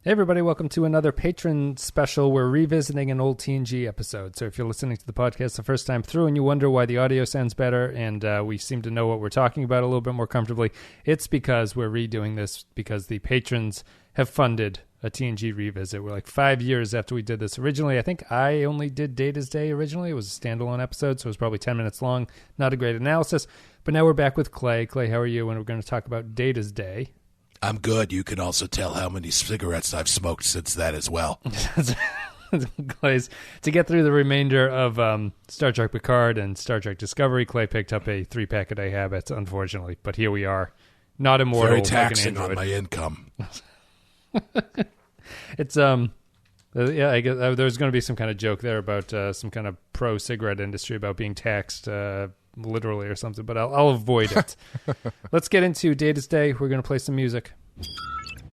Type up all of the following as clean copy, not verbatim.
Hey everybody, welcome to another patron special. We're revisiting an old TNG episode. So if you're listening to the podcast the first time through and you wonder why the audio sounds better and we seem to know what we're talking about a little bit more comfortably, it's because we're redoing this because the patrons have funded a TNG revisit. We're like 5 years after we did this originally. I think I only did Data's Day originally. It was a standalone episode, so it was probably 10 minutes long. Not a great analysis. But now we're back with Clay. Clay, how are you? And we're going to talk about Data's Day. I'm good. You can also tell how many cigarettes I've smoked since that as well. Clay's, to get through the remainder of Star Trek Picard and Star Trek Discovery, Clay picked up a 3-pack-a-day habit, unfortunately. But here we are. Not immortal. Very taxing on my income. It's, yeah, I guess there's going to be some kind of joke there about some kind of pro-cigarette industry about being taxed literally or something, but I'll avoid it. Let's get into Data's Day. We're going to play some music.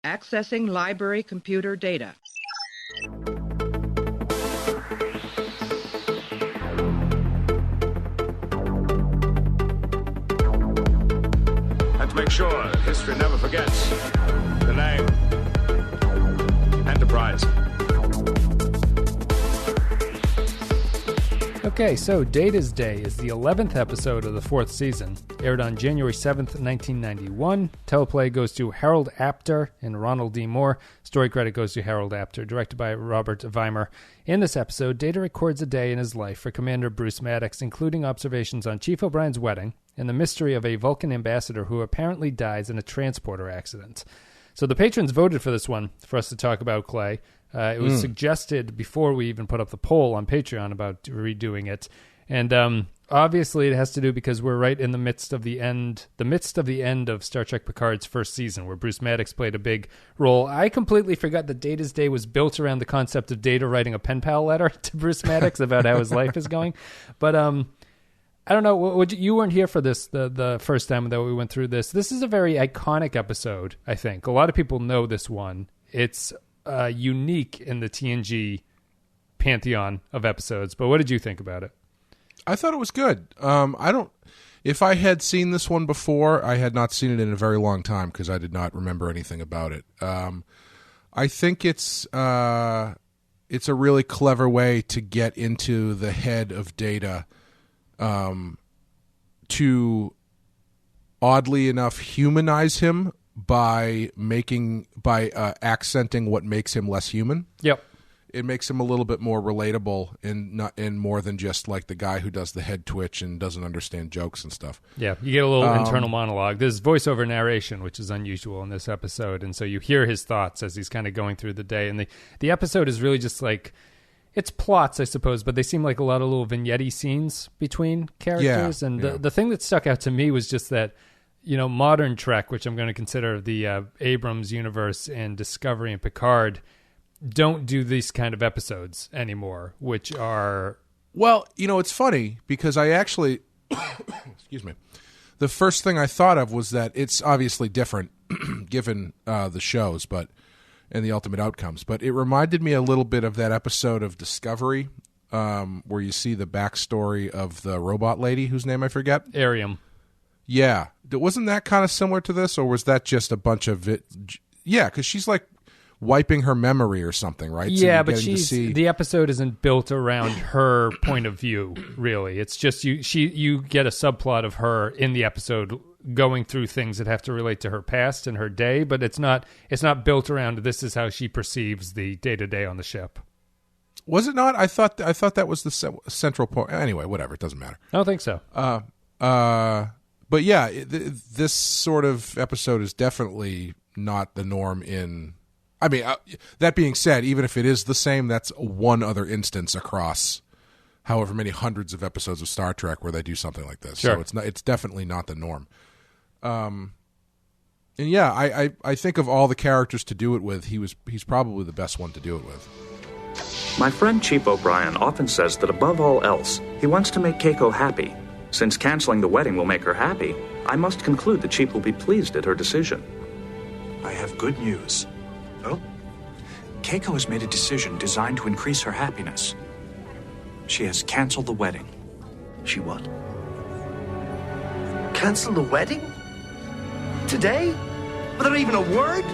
Accessing library computer data. And to make sure history never forgets the name Enterprise. Okay, so Data's Day is the 11th episode of the 4th season. Aired on January 7th, 1991. Teleplay goes to Harold Apter and Ronald D. Moore. Story credit goes to Harold Apter, directed by Robert Weimer. In this episode, Data records a day in his life for Commander Bruce Maddox, including observations on Chief O'Brien's wedding and the mystery of a Vulcan ambassador who apparently dies in a transporter accident. So the patrons voted for this one for us to talk about, Clay. It was suggested before we even put up the poll on Patreon about redoing it. And obviously it has to do because we're right in the midst of the end of Star Trek Picard's first season, where Bruce Maddox played a big role. I completely forgot that Data's Day was built around the concept of Data writing a pen pal letter to Bruce Maddox about how his life is going. But I don't know. You weren't here for this the first time that we went through this. This is a very iconic episode, I think. A lot of people know this one. It's unique in the TNG pantheon of episodes. But what did you think about it? I thought it was good. If I had seen this one before, I had not seen it in a very long time because I did not remember anything about it. I think it's a really clever way to get into the head of Data, to oddly enough humanize him by accenting what makes him less human. Yep. It makes him a little bit more relatable and more than just like the guy who does the head twitch and doesn't understand jokes and stuff. Yeah, you get a little internal monologue. There's voiceover narration, which is unusual in this episode, and so you hear his thoughts as he's kind of going through the day. And the episode is really just like, it's plots, I suppose, but they seem like a lot of little vignette scenes between characters. The thing that stuck out to me was just that, you know, modern Trek, which I'm going to consider the Abrams universe and Discovery and Picard, don't do these kind of episodes anymore, which are... Well, you know, it's funny because I actually... excuse me. The first thing I thought of was that it's obviously different given the shows and the ultimate outcomes, but it reminded me a little bit of that episode of Discovery where you see the backstory of the robot lady whose name I forget. Arium. Yeah. Wasn't that kind of similar to this, or was that just a bunch of it? Yeah, because she's like wiping her memory or something, right? Yeah, so but the episode isn't built around her point of view, really. It's just you get a subplot of her in the episode going through things that have to relate to her past and her day, but it's not built around this is how she perceives the day-to-day on the ship. Was it not? I thought that was the central point. Anyway, whatever, it doesn't matter. I don't think so. But yeah, this sort of episode is definitely not the norm in... I mean, that being said, even if it is the same, that's one other instance across however many hundreds of episodes of Star Trek where they do something like this. Sure. So it's definitely not the norm. And yeah, I think of all the characters to do it with, he's probably the best one to do it with. My friend Chief O'Brien often says that above all else, he wants to make Keiko happy. Since canceling the wedding will make her happy, I must conclude that Chief will be pleased at her decision. I have good news. Oh? Keiko has made a decision designed to increase her happiness. She has canceled the wedding. She what? Cancel the wedding? Today? Without even a word?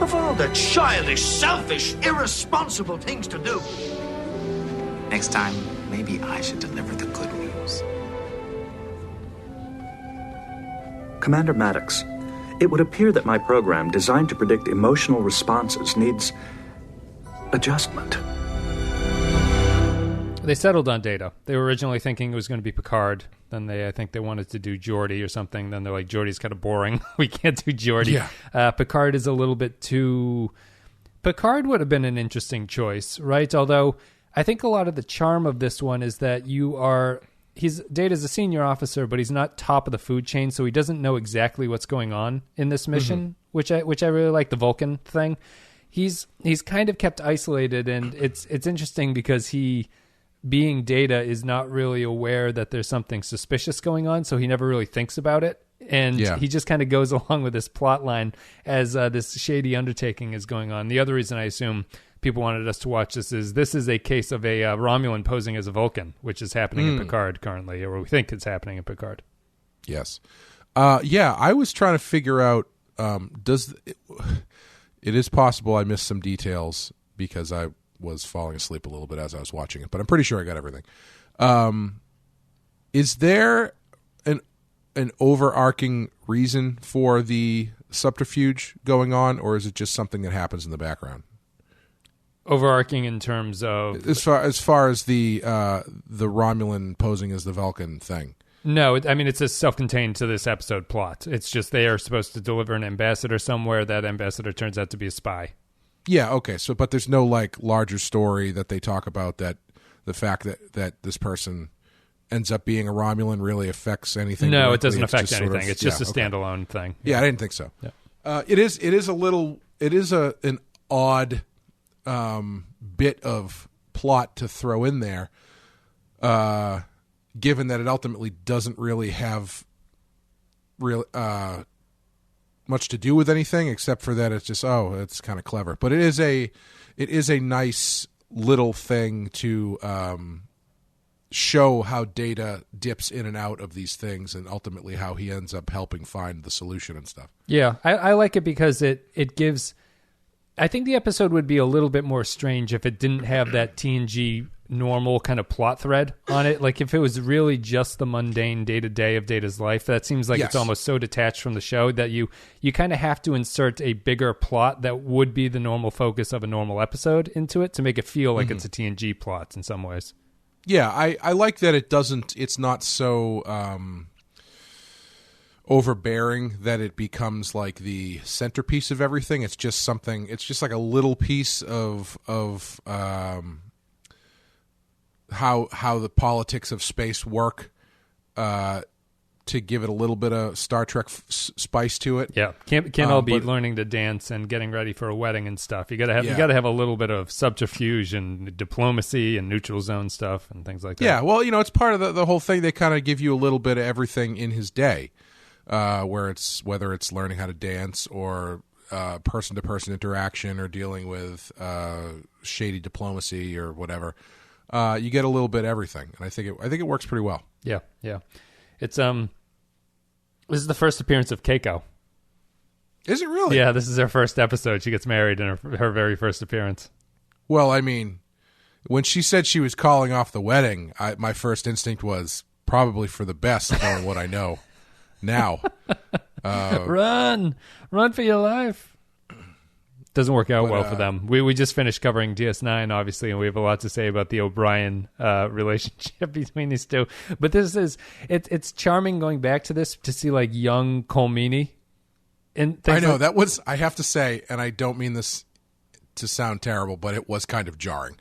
Of all the childish, selfish, irresponsible things to do. Next time, maybe I should deliver the good news. Commander Maddox, it would appear that my program, designed to predict emotional responses, needs adjustment. They settled on Data. They were originally thinking it was going to be Picard. Then I think they wanted to do Geordi or something. Then they're like, Geordi's kind of boring. We can't do Geordi. Yeah. Picard is a little bit too... Picard would have been an interesting choice, right? Although I think a lot of the charm of this one is that Data's a senior officer, but he's not top of the food chain, so he doesn't know exactly what's going on in this mission, which I really like, the Vulcan thing. He's kind of kept isolated, and it's interesting because he, being Data, is not really aware that there's something suspicious going on, so he never really thinks about it. And he just kind of goes along with this plot line as this shady undertaking is going on. The other reason I assume people wanted us to watch this is a case of a Romulan posing as a Vulcan, which is happening in Picard currently, or we think it's happening in Picard. Yes. I was trying to figure out, it is possible I missed some details because I was falling asleep a little bit as I was watching it, but I'm pretty sure I got everything. Is there an overarching reason for the subterfuge going on, or is it just something that happens in the background? Overarching in terms of as far as the Romulan posing as the Vulcan thing. No, I mean, it's a self-contained to this episode plot. It's just they are supposed to deliver an ambassador somewhere. That ambassador turns out to be a spy. Yeah, okay. So, but there's no like larger story that they talk about that the fact that this person ends up being a Romulan really affects anything. No, directly. it doesn't It's affect just anything. sort of, It's just a standalone thing. Yeah, I didn't think so. Yeah. It is an odd bit of plot to throw in there, given that it ultimately doesn't really have much to do with anything, except for that it's just it's kind of clever. But it is a nice little thing to show how Data dips in and out of these things, and ultimately how he ends up helping find the solution and stuff. Yeah, I like it because it gives. I think the episode would be a little bit more strange if it didn't have that TNG normal kind of plot thread on it. Like if it was really just the mundane day-to-day of Data's life, that seems like it's almost so detached from the show that you kind of have to insert a bigger plot that would be the normal focus of a normal episode into it to make it feel like it's a TNG plot in some ways. Yeah, I like that it's not so overbearing that it becomes like the centerpiece of everything. It's just like a little piece of how the politics of space work, to give it a little bit of Star Trek spice to it. Yeah, can't all be learning to dance and getting ready for a wedding and stuff. You gotta have a little bit of subterfuge and diplomacy and neutral zone stuff and things like that. Yeah, well, it's part of the whole thing. They kind of give you a little bit of everything in his day, whether it's learning how to dance or person-to-person interaction or dealing with shady diplomacy or whatever. You get a little bit of everything, and I think it works pretty well. Yeah. It's this is the first appearance of Keiko. Is it really? Yeah, this is her first episode. She gets married in her very first appearance. Well, I mean, when she said she was calling off the wedding, my first instinct was probably for the best, knowing what I know now. Run for your life. Doesn't work out well for them. We just finished covering DS9, obviously, and we have a lot to say about the O'Brien relationship between these two. But it's charming going back to this to see like young Colmini. And I know that was, I have to say, and I don't mean this to sound terrible, but it was kind of jarring.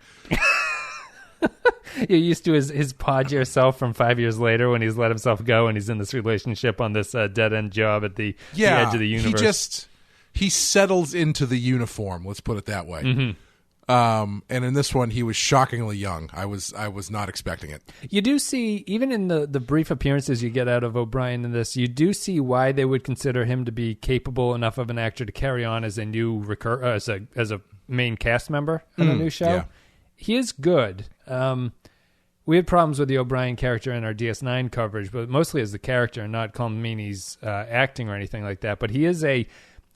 You're used to his podgier self from 5 years later when he's let himself go and he's in this relationship on this dead end job at the edge of the universe. He settles into the uniform, let's put it that way. Mm-hmm. And in this one, he was shockingly young. I was not expecting it. You do see, even in the brief appearances you get out of O'Brien in this, you do see why they would consider him to be capable enough of an actor to carry on as a new as a main cast member on a new show. Yeah. He is good. We had problems with the O'Brien character in our DS9 coverage, but mostly as the character and not Colmini's acting or anything like that. But he is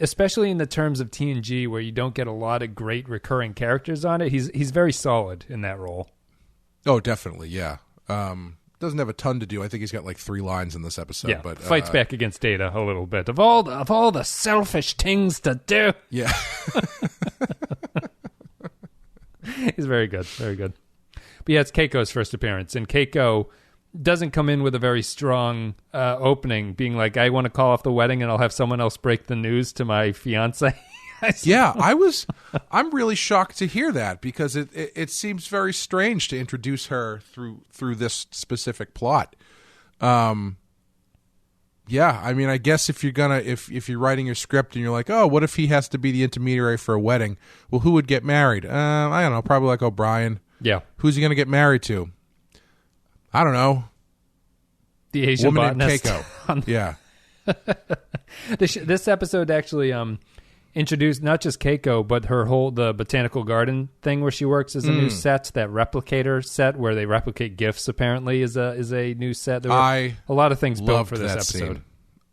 especially in the terms of TNG, where you don't get a lot of great recurring characters on it. He's very solid in that role. Oh, definitely, yeah. Doesn't have a ton to do. I think he's got like 3 lines in this episode. Yeah, but fights back against Data a little bit. Of all the selfish things to do. Yeah. He's very good, very good. But yeah, it's Keiko's first appearance, and Keiko doesn't come in with a very strong opening, being like, I want to call off the wedding and I'll have someone else break the news to my fiance. Yeah, I'm really shocked to hear that, because it seems very strange to introduce her through this specific plot. Yeah, I mean, I guess if you're writing your script and you're like, oh, what if he has to be the intermediary for a wedding? Well, who would get married? I don't know, probably like O'Brien. Yeah. Who's he going to get married to? I don't know. The Asian woman named botanist. Keiko. Yeah. This episode actually introduced not just Keiko, but the botanical garden thing where she works is a new set. That replicator set where they replicate gifts apparently is a new set. There were a lot of things built for this episode. Scene.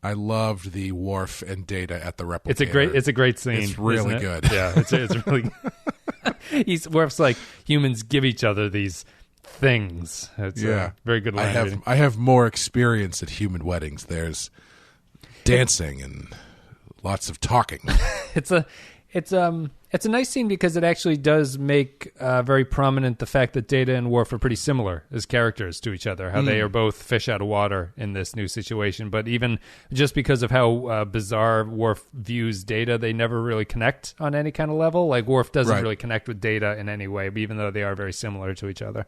I loved the Worf and Data at the replicator. It's a great scene. It's really good. Yeah, it's really. Worf's like, humans give each other these things. It's a very good line. I have more experience at human weddings. There's dancing and lots of talking. It's a nice scene because it actually does make very prominent the fact that Data and Worf are pretty similar as characters to each other. How they are both fish out of water in this new situation. But even just because of how bizarre Worf views Data, they never really connect on any kind of level. Like Worf doesn't really connect with Data in any way, even though they are very similar to each other.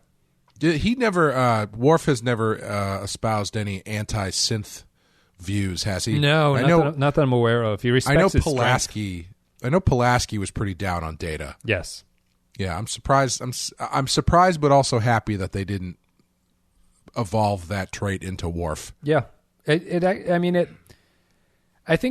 Worf has never espoused any anti-synth views, has he? No, not that I'm aware of. He respects his strength. I know Pulaski was pretty down on Data. Yes. Yeah, I'm surprised. I'm surprised, but also happy that they didn't evolve that trait into Worf. Yeah, I think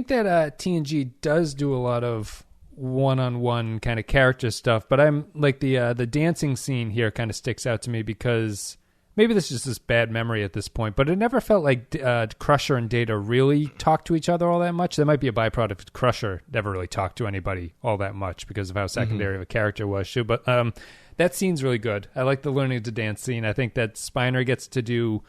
that TNG does do a lot of one-on-one kind of character stuff, but I'm like the dancing scene here kind of sticks out to me because maybe this is just bad memory at this point, but it never felt like Crusher and Data really talked to each other all that much. That might be a byproduct of Crusher never really talked to anybody all that much because of how secondary of a character was, too. But that scene's really good. I like the learning to dance scene. I think that Spiner gets to do...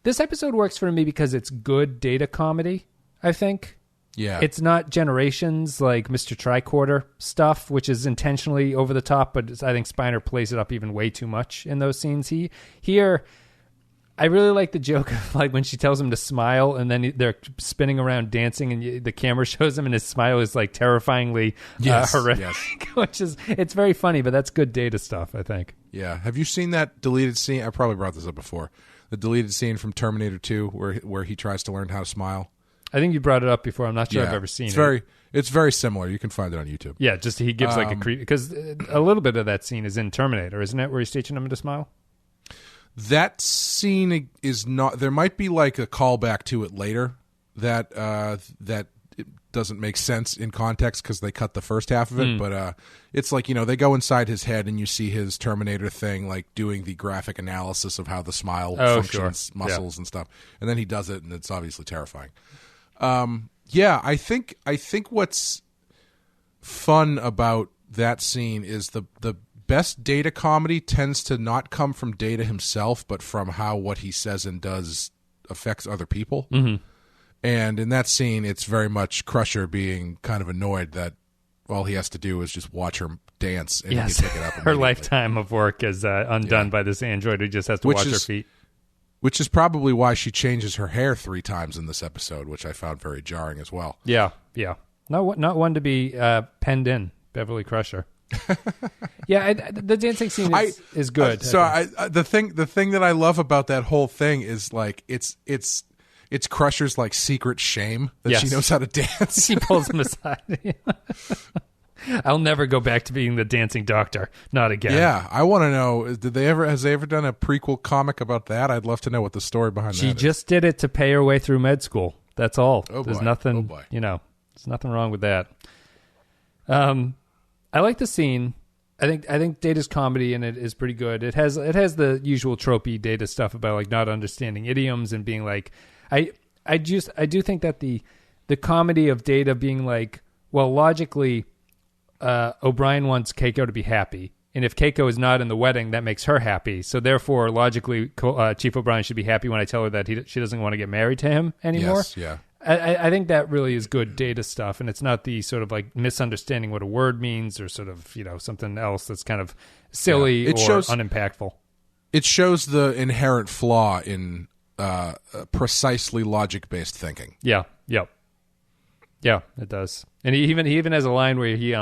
This episode works for me because it's good Data comedy, I think. Yeah. It's not Generations like Mr. Tricorder stuff, which is intentionally over the top, but I think Spiner plays it up even way too much in those scenes. Here, I really like the joke of like when she tells him to smile and then they're spinning around dancing and the camera shows him and his smile is like terrifyingly horrific, which is, it's very funny, but that's good Data stuff, I think. Yeah. Have you seen that deleted scene? I probably brought this up before. The deleted scene from Terminator 2 where he tries to learn how to smile. I think you brought it up before. I'm not sure I've ever seen it. It's very similar. You can find it on YouTube. Yeah, just he gives like a creep because a little bit of that scene is in Terminator, isn't it? Where he's teaching him to smile. That scene is not. There might be like a callback to it later that it doesn't make sense in context because they cut the first half of it. But it's like, they go inside his head and you see his Terminator thing, like doing the graphic analysis of how the smile functions, muscles and stuff, and then he does it, and it's obviously terrifying. I think what's fun about that scene is the best Data comedy tends to not come from Data himself, but from how what he says and does affects other people. Mm-hmm. And in that scene, it's very much Crusher being kind of annoyed that all he has to do is just watch her dance and he can pick it up. Her lifetime of work is undone by this android who just has to watch her feet. Which is probably why she changes her hair 3 times in this episode, which I found very jarring as well. Yeah. Not one to be penned in, Beverly Crusher. The dancing scene is good. The thing that I love about that whole thing is like it's Crusher's like secret shame that she knows how to dance. She pulls him aside. I'll never go back to being the dancing doctor. Not again. Yeah, I want to know. Has they ever done a prequel comic about that? I'd love to know what the story behind that is. She just did it to pay her way through med school. That's all. Oh boy. There's nothing. There's nothing wrong with that. I like the scene. I think Data's comedy in it is pretty good. It has the usual tropey Data stuff about like not understanding idioms and being like, I do think that the the comedy of Data being like, well, logically, O'Brien wants Keiko to be happy. And if Keiko is not in the wedding, that makes her happy. So therefore, logically, Chief O'Brien should be happy when I tell her that she doesn't want to get married to him anymore. Yes, yeah. I think that really is good Data stuff, and it's not the sort of like misunderstanding what a word means or sort of, something else that's kind of silly or unimpactful. It shows the inherent flaw in precisely logic-based thinking. Yeah, yep. Yeah, it does. And he even has a line where he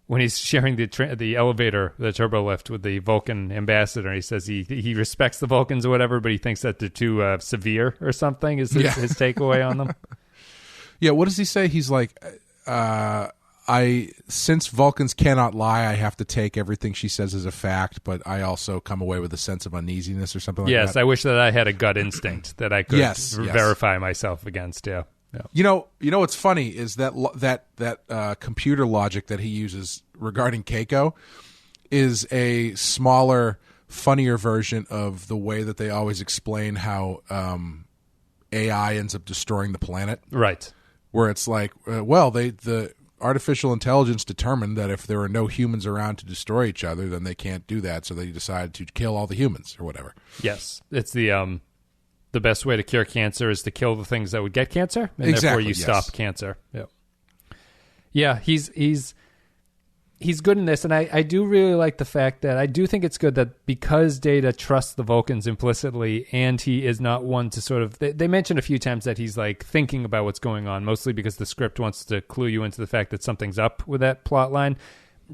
when he's sharing the elevator, the turbo lift with the Vulcan ambassador, he says he respects the Vulcans or whatever, but he thinks that they're too severe or something is his takeaway on them. Yeah, what does he say? He's like, since Vulcans cannot lie, I have to take everything she says as a fact, but I also come away with a sense of uneasiness or something like that. Yes, I wish that I had a gut instinct that I could verify myself against, yeah. Yeah. What's funny is that computer logic that he uses regarding Keiko is a smaller, funnier version of the way that they always explain how AI ends up destroying the planet. Right. Where it's like, the artificial intelligence determined that if there are no humans around to destroy each other, then they can't do that, so they decide to kill all the humans or whatever. Yes. It's the best way to cure cancer is to kill the things that would get cancer, and therefore you stop cancer. Yeah, yeah. He's good in this, and I do really like the fact that I do think it's good that because Data trusts the Vulcans implicitly, and he is not one to sort of. They mentioned a few times that he's like thinking about what's going on, mostly because the script wants to clue you into the fact that something's up with that plot line.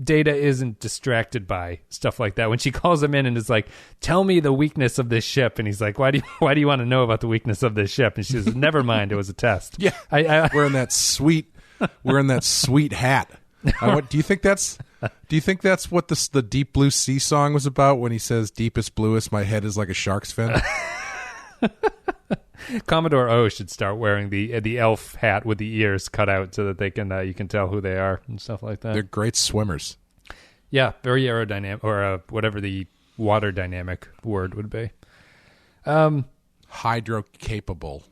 Data isn't distracted by stuff like that. When she calls him in and is like, "Tell me the weakness of this ship," and he's like, "Why do you want to know about the weakness of this ship?" And she says, "Never mind, it was a test." Yeah, wearing that sweet hat. Do you think that's what the Deep Blue Sea song was about when he says, "Deepest bluest, my head is like a shark's fin"? Commodore O should start wearing the elf hat with the ears cut out so that they can you can tell who they are and stuff like that. They're great swimmers. Yeah, very aerodynamic, or whatever the water dynamic word would be. Hydro capable.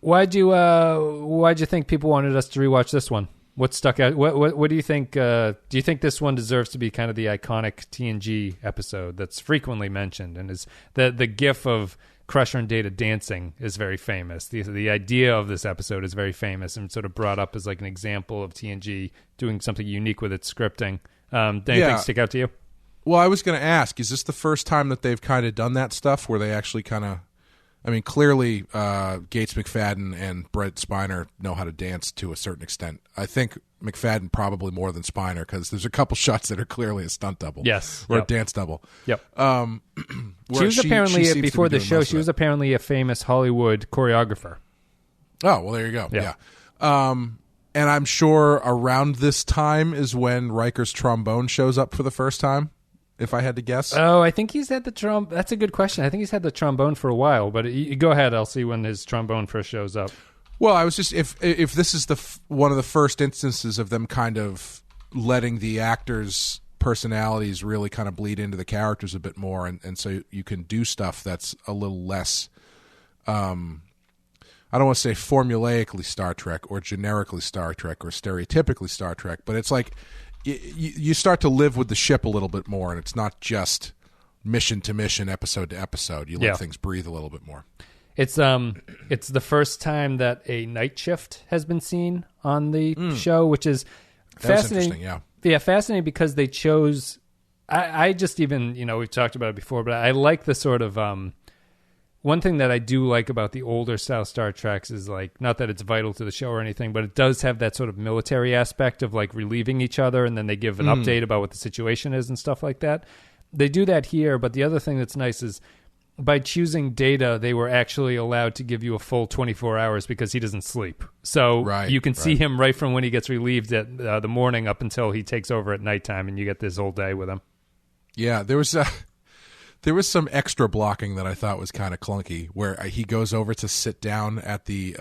Why'd you think people wanted us to rewatch this one? What stuck out? What do you think? Do you think this one deserves to be kind of the iconic TNG episode that's frequently mentioned, and is the gif of Crusher and Data dancing is very famous. The idea of this episode is very famous and sort of brought up as like an example of TNG doing something unique with its scripting. Did anything stick out to you? Well, I was going to ask, is this the first time that they've kind of done that stuff where they actually kind of, I mean, clearly Gates McFadden and Brent Spiner know how to dance to a certain extent. I think McFadden probably more than Spiner because there's a couple shots that are clearly a stunt double. Yes. Or a dance double. Yep. She was apparently, before the show, she was apparently a famous Hollywood choreographer. Oh, well, there you go. Yeah. And I'm sure around this time is when Riker's trombone shows up for the first time, if I had to guess. Oh, I think he's had the trombone. That's a good question. I think he's had the trombone for a while, but go ahead. I'll see when his trombone first shows up. Well, I was just, if this is one of the first instances of them kind of letting the actors' personalities really kind of bleed into the characters a bit more, and so you can do stuff that's a little less, I don't want to say formulaically Star Trek or generically Star Trek or stereotypically Star Trek, but it's like you start to live with the ship a little bit more, and it's not just mission to mission, episode to episode. You let things breathe a little bit more. It's the first time that a night shift has been seen on the show, which is fascinating. Yeah, fascinating because they chose. I just even we've talked about it before, but I like the sort of one thing that I do like about the older style Star Treks is like not that it's vital to the show or anything, but it does have that sort of military aspect of like relieving each other, and then they give an update about what the situation is and stuff like that. They do that here, but the other thing that's nice is, by choosing Data, they were actually allowed to give you a full 24 hours because he doesn't sleep. So you can see him right from when he gets relieved at the morning up until he takes over at nighttime, and you get this whole day with him. Yeah, there was some extra blocking that I thought was kind of clunky, where he goes over to sit down at the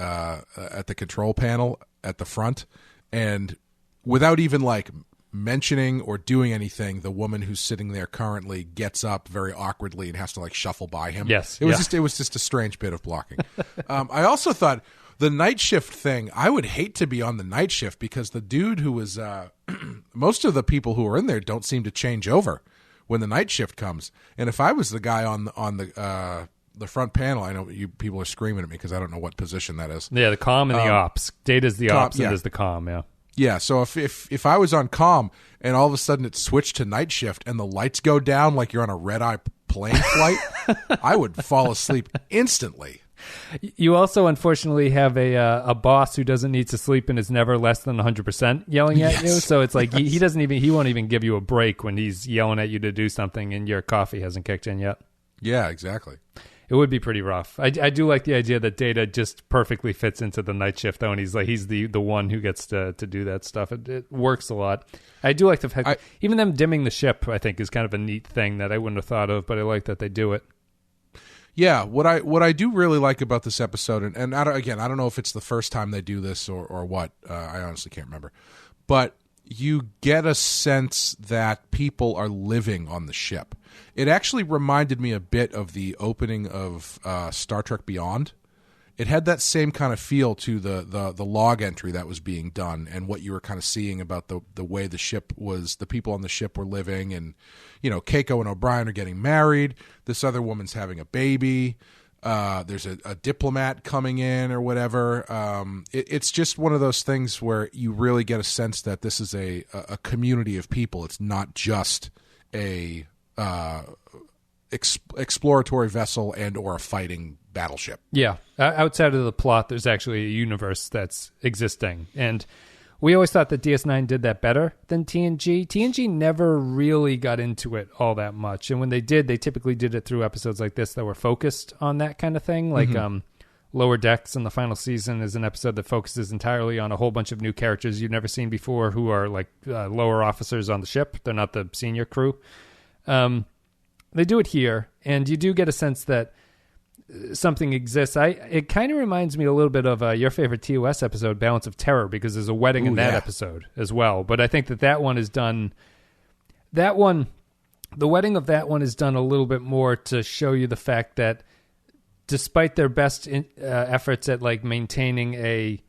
control panel at the front, and without even like mentioning or doing anything, the woman who's sitting there currently gets up very awkwardly and has to like shuffle by him. Yes, it was just a strange bit of blocking. I also thought The night shift thing, I would hate to be on the night shift because the dude who was most of the people who are in there don't seem to change over when the night shift comes. And if I was the guy on the front panel, I know you people are screaming at me because I don't know what position that is. Yeah, the comm and the ops. Data's the ops and yeah. there's the comm, yeah. Yeah, so if I was on comm and all of a sudden it switched to night shift and the lights go down like you're on a red-eye plane flight, I would fall asleep instantly. You also, unfortunately, have a boss who doesn't need to sleep and is never less than 100% yelling at you. So it's like he won't even give you a break when he's yelling at you to do something and your coffee hasn't kicked in yet. Yeah, exactly. It would be pretty rough. I do like the idea that Data just perfectly fits into the night shift, though, and he's the one who gets to do that stuff. It works a lot. I do like the fact even them dimming the ship, I think, is kind of a neat thing that I wouldn't have thought of, but I like that they do it. Yeah, what I do really like about this episode, and I don't know if it's the first time they do this or what. I honestly can't remember. But you get a sense that people are living on the ship. It actually reminded me a bit of the opening of Star Trek Beyond. It had that same kind of feel to the log entry that was being done and what you were kind of seeing about the way the ship was, the people on the ship were living. And, you know, Keiko and O'Brien are getting married. This other woman's having a baby. There's a diplomat coming in or whatever. It's just one of those things where you really get a sense that this is a community of people. It's not just a exploratory vessel and or a fighting battleship. Yeah. Outside of the plot, there's actually a universe that's existing. And we always thought that DS9 did that better than TNG. TNG never really got into it all that much. And when they did, they typically did it through episodes like this that were focused on that kind of thing. Like Lower Decks in the final season is an episode that focuses entirely on a whole bunch of new characters you've never seen before who are like lower officers on the ship. They're not the senior crew. They do it here, and you do get a sense that something exists. It kind of reminds me a little bit of your favorite TOS episode, Balance of Terror, because there's a wedding in that episode as well. But I think that one is done. The wedding of that one is done a little bit more to show you the fact that despite their best efforts at like maintaining a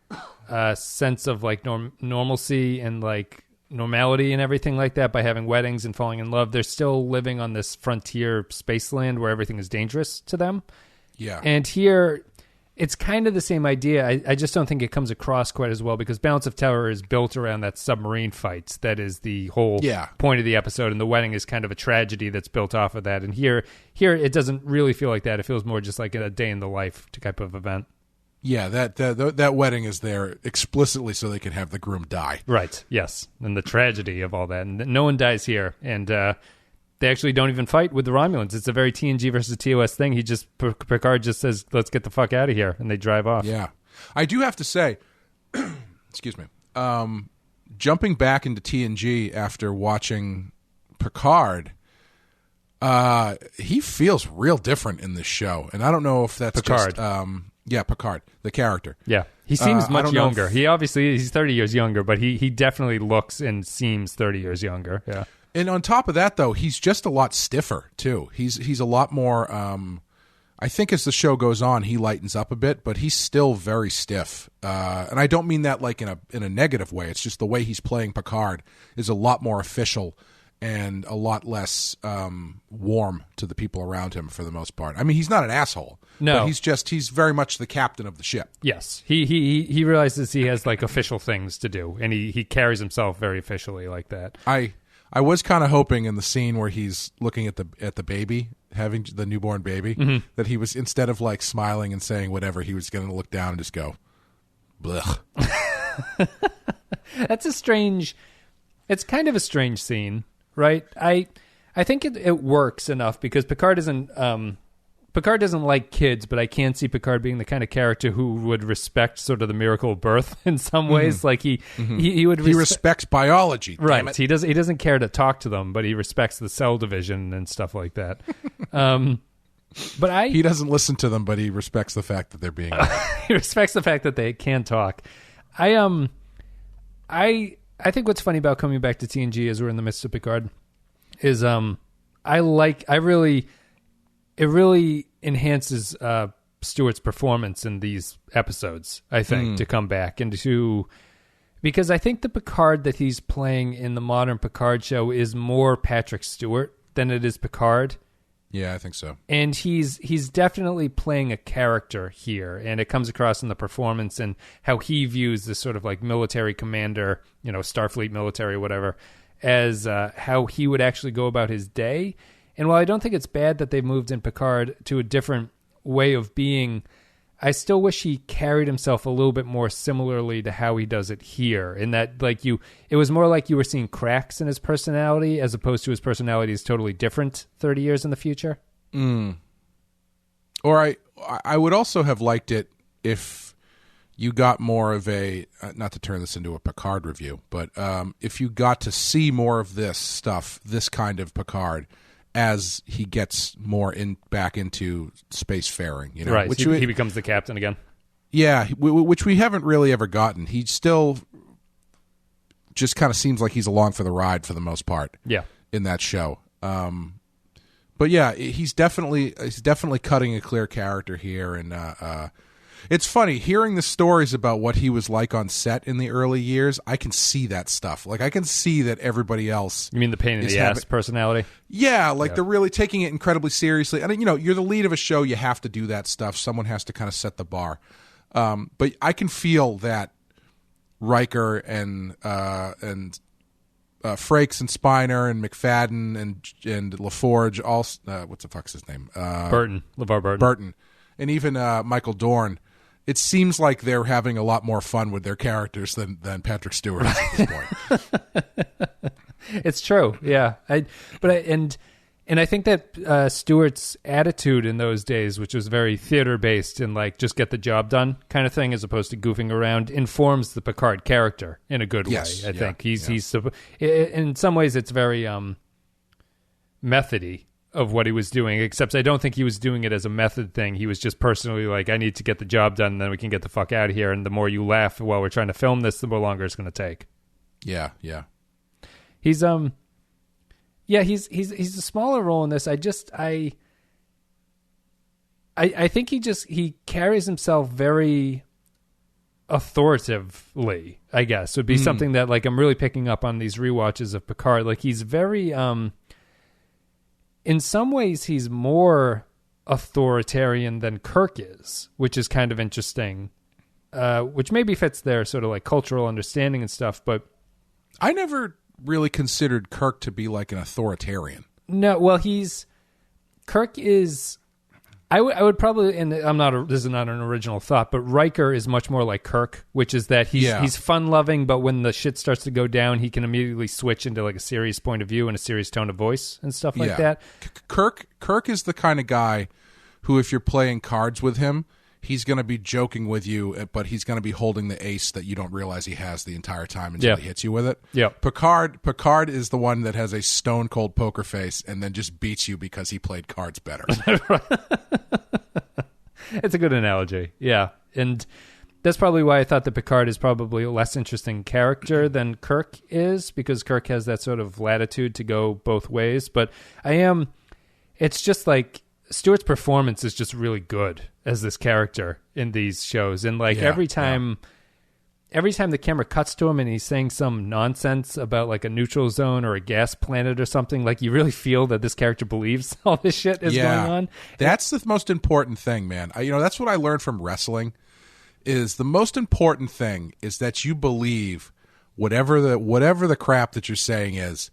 sense of like normalcy and like normality and everything like that by having weddings and falling in love, they're still living on this frontier spaceland where everything is dangerous to them. Yeah. And here, it's kind of the same idea. I just don't think it comes across quite as well because Balance of Terror is built around that submarine fight. That is the whole point of the episode, and the wedding is kind of a tragedy that's built off of that. And here it doesn't really feel like that. It feels more just like a day in the life type of event. Yeah, that wedding is there explicitly so they can have the groom die. Right, yes. And the tragedy of all that. And no one dies here. And they actually don't even fight with the Romulans. It's a very TNG versus TOS thing. Picard just says, let's get the fuck out of here. And they drive off. Yeah. I do have to say, excuse me, jumping back into TNG after watching Picard, he feels real different in this show. And I don't know if that's Picard. Picard, the character. Yeah, he seems much younger. He's 30 years younger, but he definitely looks and seems 30 years younger. Yeah. And on top of that, though, he's just a lot stiffer too. He's a lot more. I think as the show goes on, he lightens up a bit, but he's still very stiff. And I don't mean that like in a negative way. It's just the way he's playing Picard is a lot more official and a lot less warm to the people around him for the most part. I mean, he's not an asshole. No, but he's very much the captain of the ship. Yes, he realizes he has like official things to do, and he carries himself very officially like that. I was kind of hoping in the scene where he's looking at the baby, having the newborn baby, that he was, instead of like smiling and saying whatever, he was going to look down and just go, blech. It's kind of a strange scene, right? I think it works enough because Picard doesn't like kids, but I can see Picard being the kind of character who would respect sort of the miracle of birth in some ways. Like he would. He respects biology, right? Damn it. He doesn't care to talk to them, but he respects the cell division and stuff like that. But he doesn't listen to them, but he respects the fact that they're being. He respects the fact that they can talk. I think what's funny about coming back to TNG as we're in the midst of Picard is it really enhances Stewart's performance in these episodes, I think, to come back and to... Because I think the Picard that he's playing in the modern Picard show is more Patrick Stewart than it is Picard. Yeah, I think so. And he's definitely playing a character here, and it comes across in the performance and how he views this sort of like military commander, Starfleet military, whatever, as how he would actually go about his day. And while I don't think it's bad that they moved in Picard to a different way of being, I still wish he carried himself a little bit more similarly to how he does it here. In that, it was more like you were seeing cracks in his personality as opposed to his personality is totally different 30 years in the future. Or I would also have liked it if you got more of a, not to turn this into a Picard review, but if you got to see more of this stuff, this kind of Picard, as he gets more back into spacefaring, right? Which he becomes the captain again. Yeah, which we haven't really ever gotten. He still just kind of seems like he's along for the ride for the most part. Yeah, in that show. But yeah, he's definitely cutting a clear character here, and it's funny hearing the stories about what he was like on set in the early years. I can see that stuff. Like, I can see that everybody else. You mean the pain in the ass personality? Yeah, they're really taking it incredibly seriously. And you're the lead of a show. You have to do that stuff. Someone has to kind of set the bar. But I can feel that Riker and Frakes and Spiner and McFadden and LaForge, all what the fuck's his name? LeVar Burton. Burton, and even Michael Dorn. It seems like they're having a lot more fun with their characters than Patrick Stewart is at this point. It's true, yeah. I think that Stewart's attitude in those days, which was very theater based and just get the job done kind of thing, as opposed to goofing around, informs the Picard character in a good way. I think he's in some ways it's very methody of what he was doing, except I don't think he was doing it as a method thing. He was just personally I need to get the job done, and then we can get the fuck out of here. And the more you laugh while we're trying to film this, the more longer it's going to take. Yeah. He's he's a smaller role in this. I think he carries himself very authoritatively, I guess, would be something that I'm really picking up on these rewatches of Picard. He's very in some ways, he's more authoritarian than Kirk is, which is kind of interesting, which maybe fits their sort of cultural understanding and stuff. But I never really considered Kirk to be an authoritarian. No, well, Kirk is... I would probably, and this is not an original thought, but Riker is much more like Kirk, which is that he's fun-loving, but when the shit starts to go down, he can immediately switch into a serious point of view and a serious tone of voice and stuff like that. Kirk is the kind of guy who, if you're playing cards with him, he's going to be joking with you, but he's going to be holding the ace that you don't realize he has the entire time until he hits you with it. Yeah. Picard is the one that has a stone-cold poker face and then just beats you because he played cards better. It's a good analogy, yeah. And that's probably why I thought that Picard is probably a less interesting character than Kirk is, because Kirk has that sort of latitude to go both ways. But it's just Stewart's performance is just really good as this character in these shows. And every time the camera cuts to him and he's saying some nonsense about a neutral zone or a gas planet or something, you really feel that this character believes all this shit is going on. That's the most important thing, man. That's what I learned from wrestling, is the most important thing is that you believe whatever the crap that you're saying is,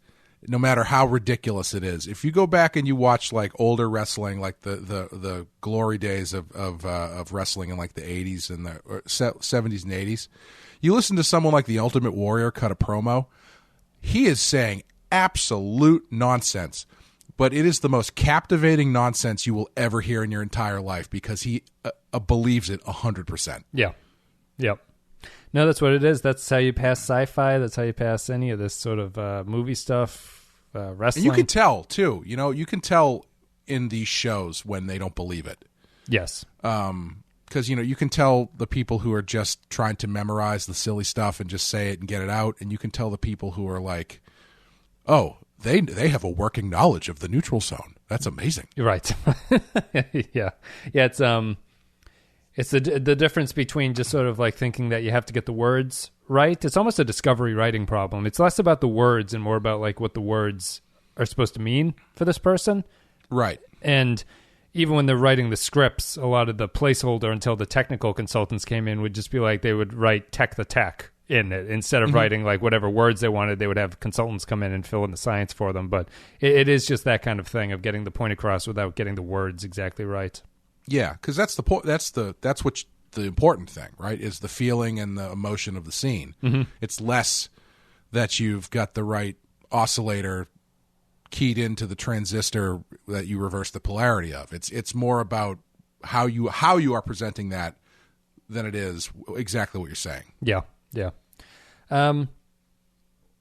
no matter how ridiculous it is. If you go back and you watch older wrestling, the glory days of wrestling in the 80s and the 70s and 80s, you listen to someone like the Ultimate Warrior cut a promo. He is saying absolute nonsense, but it is the most captivating nonsense you will ever hear in your entire life because he believes it 100%. Yeah. Yep. No, that's what it is. That's how you pass sci-fi. That's how you pass any of this sort of movie stuff, wrestling. And you can tell, too. You can tell in these shows when they don't believe it. Yes. Because, you can tell the people who are just trying to memorize the silly stuff and just say it and get it out. And you can tell the people who are oh, they have a working knowledge of the neutral zone. That's amazing. Right. Yeah. Yeah, it's... It's the difference between just sort of like thinking that you have to get the words right. It's almost a discovery writing problem. It's less about the words and more about like what the words are supposed to mean for this person. Right. And even when they're writing the scripts, a lot of the placeholder until the technical consultants came in would just be like they would write the tech in it. Instead of writing like whatever words they wanted, they would have consultants come in and fill in the science for them. But it is just that kind of thing of getting the point across without getting the words exactly right. Yeah, because that's the point. That's what the important thing, right? Is the feeling and the emotion of the scene. Mm-hmm. It's less that you've got the right oscillator keyed into the transistor that you reverse the polarity of. It's more about how you are presenting that than it is exactly what you're saying. Yeah.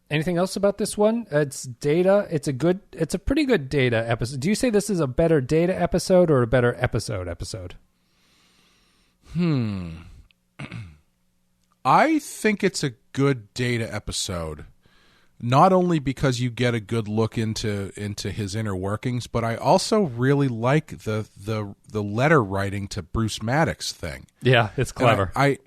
Anything else about this one? It's Data. It's a pretty good Data episode. Do you say this is a better Data episode or a better episode? I think it's a good Data episode, not only because you get a good look into his inner workings, but I also really like the letter writing to Bruce Maddox thing. Yeah, it's clever. I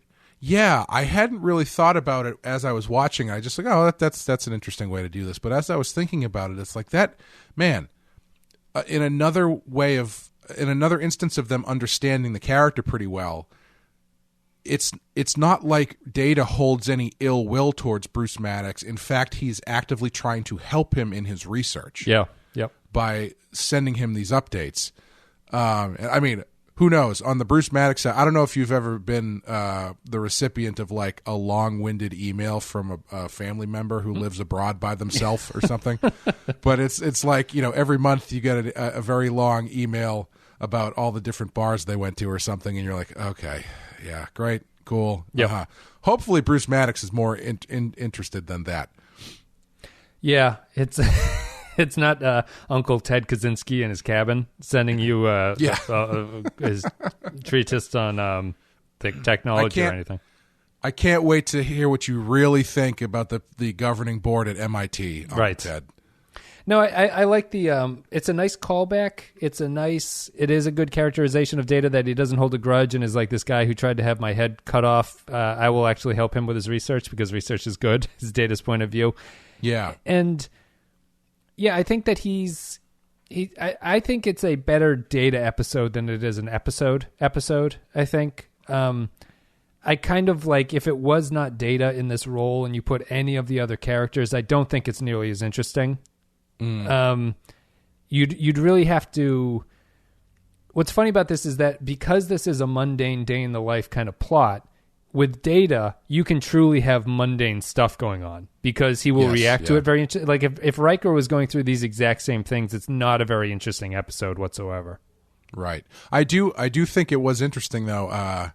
hadn't really thought about it as I was watching. I just like, oh, that's an interesting way to do this. But as I was thinking about it, it's like that, man, in another instance of them understanding the character pretty well, it's not like Data holds any ill will towards Bruce Maddox. In fact, he's actively trying to help him in his research. Yeah. Yep. By sending him these updates. I mean, who knows? On the Bruce Maddox side, I don't know if you've ever been the recipient of like a long-winded email from a family member who lives abroad by themselves or something. But it's like, every month you get a very long email about all the different bars they went to or something, and you're like, okay, yeah, great, cool. Yeah. Hopefully Bruce Maddox is more interested than that. Yeah, it's it's not Uncle Ted Kaczynski in his cabin sending you his treatise on the technology or anything. I can't wait to hear what you really think about the governing board at MIT, Uncle Ted. No, I like the. It's a nice callback. It is a good characterization of Data that he doesn't hold a grudge and is like this guy who tried to have my head cut off. I will actually help him with his research because research is good. Is Data's point of view. Yeah, and yeah, I think that I think it's a better Data episode than it is an episode. I think. I kind of like if it was not Data in this role and you put any of the other characters, I don't think it's nearly as interesting. You'd really have to. What's funny about this is that because this is a mundane day in the life kind of plot, with Data you can truly have mundane stuff going on because he will react to it very like if Riker was going through these exact same things, it's not a very interesting episode whatsoever. Right. I do think it was interesting though.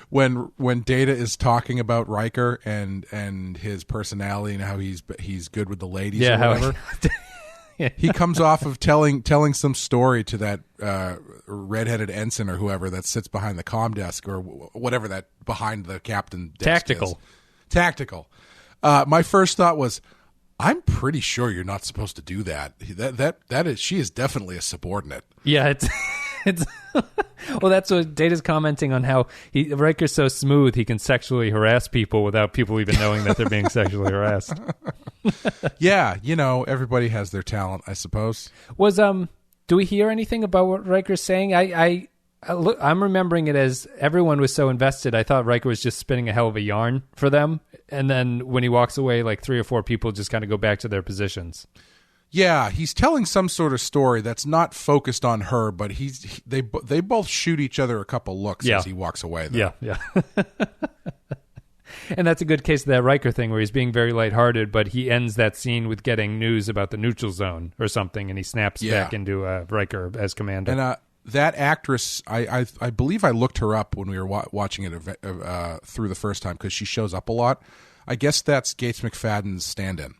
When Data is talking about Riker and his personality and how he's good with the ladies or whatever, he comes off of telling some story to that redheaded ensign or whoever that sits behind the comm desk or whatever that behind the captain desk is. Tactical. My first thought was, I'm pretty sure you're not supposed to do that. She is definitely a subordinate. Yeah, it's well, that's what Data's commenting on how Riker's so smooth he can sexually harass people without people even knowing that they're being sexually harassed. Yeah, everybody has their talent, I suppose. Do we hear anything about what Riker's saying? I'm remembering it as everyone was so invested. I thought Riker was just spinning a hell of a yarn for them, and then when he walks away, like 3 or 4 people just kind of go back to their positions. Yeah, he's telling some sort of story that's not focused on her, but they both shoot each other a couple looks as he walks away. Though. Yeah. And that's a good case of that Riker thing where he's being very lighthearted, but he ends that scene with getting news about the neutral zone or something, and he snaps back into Riker as commander. And that actress, I believe I looked her up when we were watching it through the first time because she shows up a lot. I guess that's Gates McFadden's stand-in.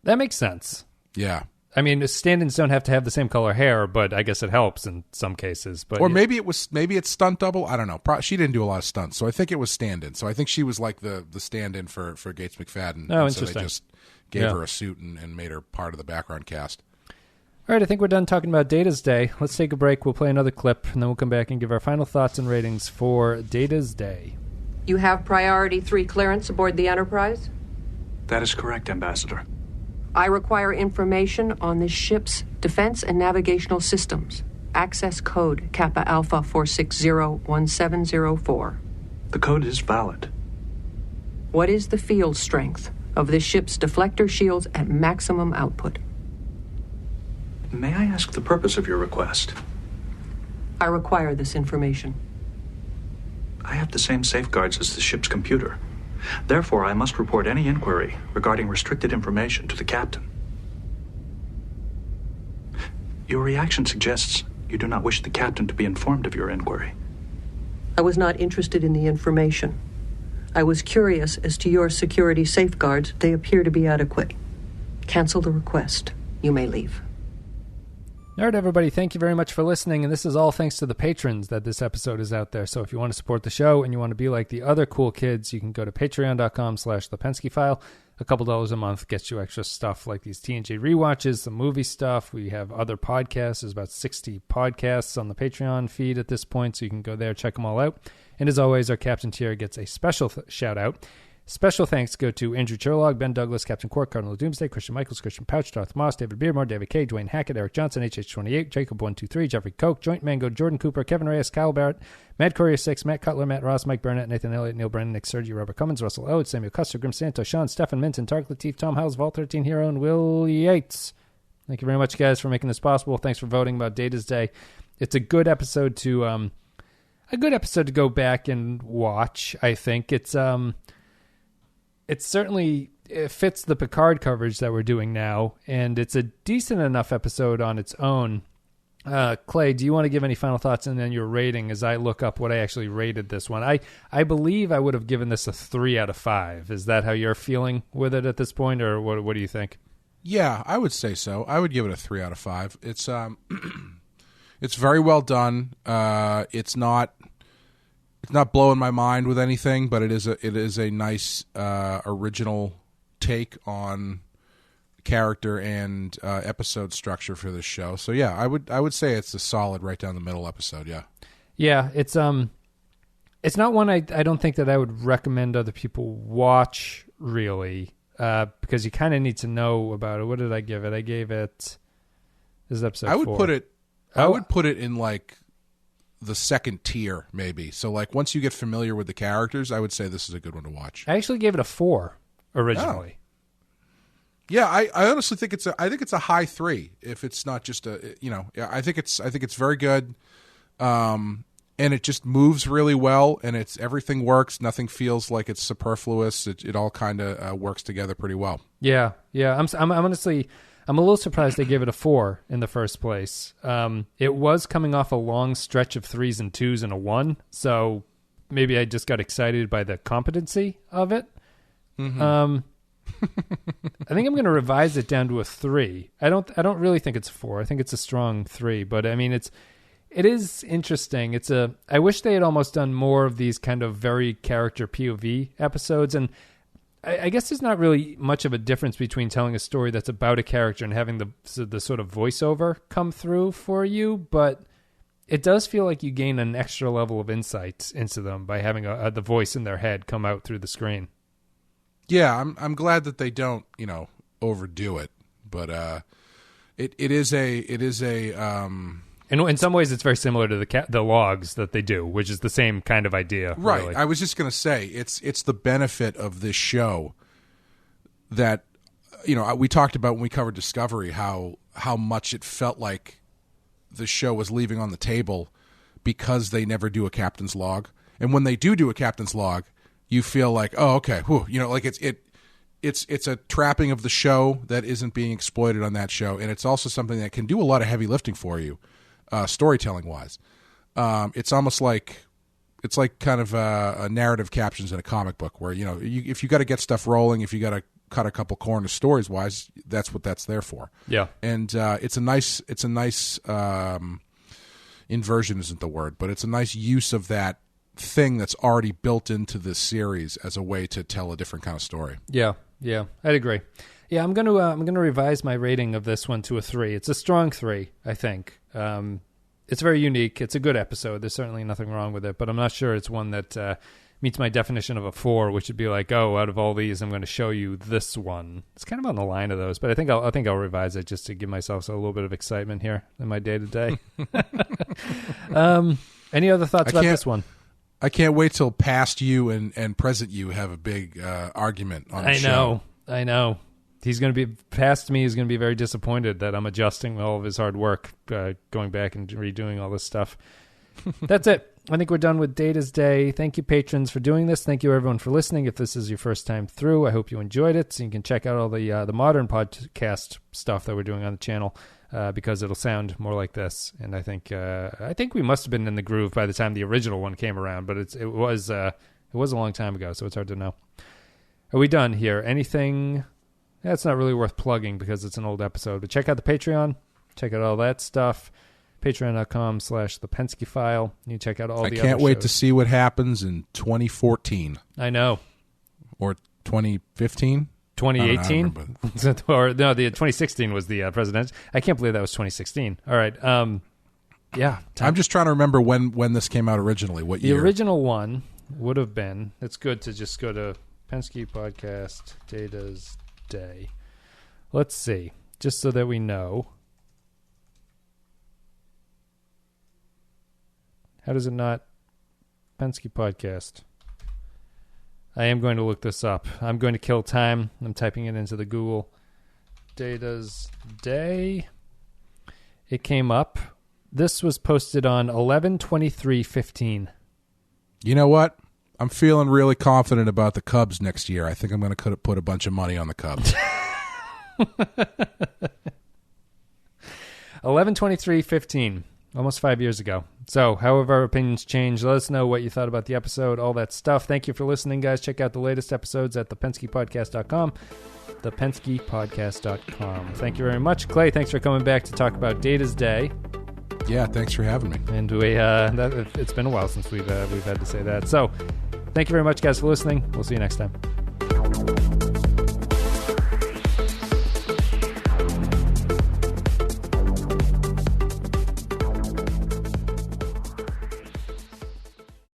That makes sense. Yeah. I mean, stand-ins don't have to have the same color hair, but I guess it helps in some cases. But maybe it's stunt double. I don't know. She didn't do a lot of stunts, so I think it was stand-in. So I think she was like the stand-in for Gates McFadden. Oh, interesting. So they just gave Yeah. her a suit and made her part of the background cast. All right, I think we're done talking about Data's Day. Let's take a break. We'll play another clip, and then we'll come back and give our final thoughts and ratings for Data's Day. You have Priority 3 clearance aboard the Enterprise? That is correct, Ambassador. I require information on this ship's defense and navigational systems. Access code Kappa Alpha 4601704. The code is valid. What is the field strength of this ship's deflector shields at maximum output? May I ask the purpose of your request? I require this information. I have the same safeguards as the ship's computer. Therefore, I must report any inquiry regarding restricted information to the captain. Your reaction suggests you do not wish the captain to be informed of your inquiry. I was not interested in the information. I was curious as to your security safeguards. They appear to be adequate. Cancel the request. You may leave. All right, everybody, thank you very much for listening, and this is all thanks to the patrons that this episode is out there. So if you want to support the show and you want to be like the other cool kids, you can go to patreon.com/the Pensky File. A couple dollars a month gets you extra stuff like these TNG rewatches, the movie stuff. We have other podcasts. There's about 60 podcasts on the Patreon feed at this point, so you can go there, check them all out. And as always, our Captain Tier gets a special shout-out. Special thanks go to Andrew Cherlog, Ben Douglas, Captain Quark, Cardinal Doomsday, Christian Michaels, Christian Pouch, Darth Moss, David Beardmore, David K, Dwayne Hackett, Eric Johnson, HH28, Jacob123, Jeffrey Koch, Joint Mango, Jordan Cooper, Kevin Reyes, Kyle Barrett, Mad Courier 6, Matt Cutler, Matt Ross, Mike Burnett, Nathan Elliott, Neil Brennan, Nick Sergi, Robert Cummins, Russell Oates, Samuel Custer, Grim Santo, Sean, Stefan Minton, Tark Latif, Tom Howells, Vault 13 Hero, and Will Yates. Thank you very much, guys, for making this possible. Thanks for voting about Data's Day. It's a good episode to go back and watch. I think it's certainly, it fits the Picard coverage that we're doing now, and it's a decent enough episode on its own. Clay, do you want to give any final thoughts and then your rating as I look up what I actually rated this one? I believe I would have given this a 3 out of 5. Is that how you're feeling with it at this point, or what do you think? Yeah, I would say so. I would give it a 3 out of 5. It's it's very well done. It's not blowing my mind with anything, but it is a nice original take on character and episode structure for this show. So yeah, I would say it's a solid right down the middle episode. Yeah, it's not one I don't think that I would recommend other people watch really, because you kind of need to know about it. What did I give it? I gave it, this is episode 4. I would put it in like the second tier, maybe. So like once you get familiar with the characters, I would say this is a good one to watch. I actually gave it a 4 originally. Oh. Yeah, I honestly think it's a high 3 if it's not just I think it's very good. And it just moves really well, and everything works. Nothing feels like it's superfluous. It all kind of works together pretty well. Yeah. I'm honestly, I'm a little surprised they gave it a 4 in the first place. It was coming off a long stretch of 3s and 2s and a 1, so maybe I just got excited by the competency of it. Mm-hmm. I think I'm going to revise it down to a 3. I don't really think it's a 4. I think it's a strong 3, but I mean it is interesting. I wish they had almost done more of these kind of very character POV episodes, and I guess there's not really much of a difference between telling a story that's about a character and having the sort of voiceover come through for you, but it does feel like you gain an extra level of insight into them by having the voice in their head come out through the screen. Yeah, I'm glad that they don't, overdo it, but it is a in some ways it's very similar to the logs that they do, which is the same kind of idea. Right. Really. I was just going to say it's the benefit of this show that we talked about when we covered Discovery how much it felt like the show was leaving on the table because they never do a captain's log, and when they do a captain's log, you feel like, oh, okay, whew, like it's a trapping of the show that isn't being exploited on that show, and it's also something that can do a lot of heavy lifting for you, storytelling wise. It's almost like kind of a narrative captions in a comic book, where if you got to get stuff rolling, if you got to cut a couple corners stories wise, that's what that's there for. Yeah, and it's a nice inversion isn't the word, but it's a nice use of that thing that's already built into this series as a way to tell a different kind of story. Yeah, I'd agree. Yeah, I'm gonna revise my rating of this one to a 3. It's a strong 3, I think. It's very unique. It's a good episode. There's certainly nothing wrong with it, but I'm not sure it's one that meets my definition of a 4, which would be like, oh, out of all these, I'm going to show you this one. It's kind of on the line of those, but I think I'll revise it just to give myself a little bit of excitement here in my day to day. Any other thoughts about this one? I can't wait till past you and present you have a big argument on the show. I know. He's going to be past me. He's going to be very disappointed that I'm adjusting all of his hard work, going back and redoing all this stuff. That's it. I think we're done with Data's Day. Thank you, patrons, for doing this. Thank you, everyone, for listening. If this is your first time through, I hope you enjoyed it. So you can check out all the modern podcast stuff that we're doing on the channel, because it'll sound more like this. And I think we must have been in the groove by the time the original one came around, but it was a long time ago, so it's hard to know. Are we done here? Anything? That's not really worth plugging because it's an old episode. But check out the Patreon. Check out all that stuff. Patreon.com/The Pensky File. You can check out all the other shows. I can't wait to see what happens in 2014. I know. Or 2015? 2018? Or no, the 2016 was the presidential. I can't believe that was 2016. All right. Yeah. I'm just trying to remember when this came out originally. What year? The original one would have been, it's good to just go to Pensky Podcast Data's Day. Let's see. Just so that we know. How does it not? Pensky Podcast. I am going to look this up. I'm going to kill time. I'm typing it into the Google. Data's Day. It came up. This was posted on 11/23/15. You know what? I'm feeling really confident about the Cubs next year. I think I'm going to put a bunch of money on the Cubs. 11/23/15. Almost 5 years ago. So, however our opinions change, let us know what you thought about the episode, all that stuff. Thank you for listening, guys. Check out the latest episodes at thepenskypodcast.com. Thepenskypodcast.com. Thank you very much. Clay, thanks for coming back to talk about Data's Day. Yeah, thanks for having me. And it's been a while since we've had to say that. So, thank you very much, guys, for listening. We'll see you next time.